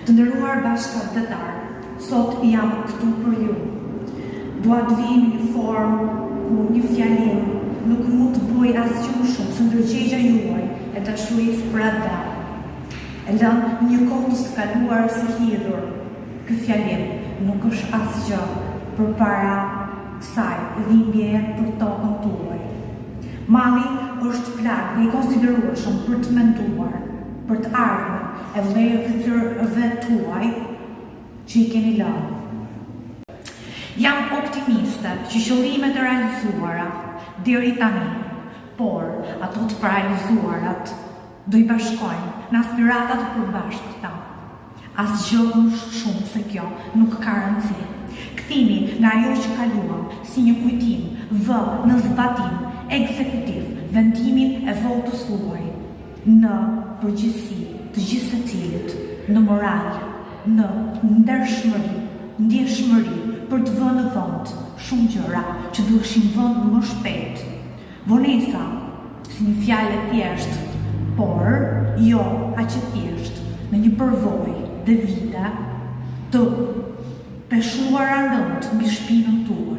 Të nderuar bashkëdhetar, sot jam këtu për ju. Dua të vi në një formë ku një fjalim nuk mund të bëj asgjë më shumë se ndërgjegja juaj e dashurisë për atë. E lënë një kohë të së kaluar së hidhur. Ky fjalim nuk është asgjë përpara kësaj dhimbjeje për tokën tuaj. Malli është plagë i konsiderueshëm për të menduar, për të ardhmen e vlerëve tuaj që i keni lënë. Jam optimiste që qëllimet e realizuara deri tani, por ato të parealizuarat do i bashkojnë në aspiratat e përbashkëta. Asgjë më shumë se kjo nuk ka rëndësi. Kthimi nga ajo që kaluam si një kujtim vë në zbatim ekzekutiv vendimin e votës tuaj në përgjithësi të gjithë secilit, në moral, në ndershmëri, ndjeshmëri për të vënë në vend shumë gjëra që duheshin vënë më shpejt. Vonesa si një fjalë e thjeshtë, por jo aq e thjeshtë në një përvojë dhe vite të peshuara rënd mbi shpinën tuaj.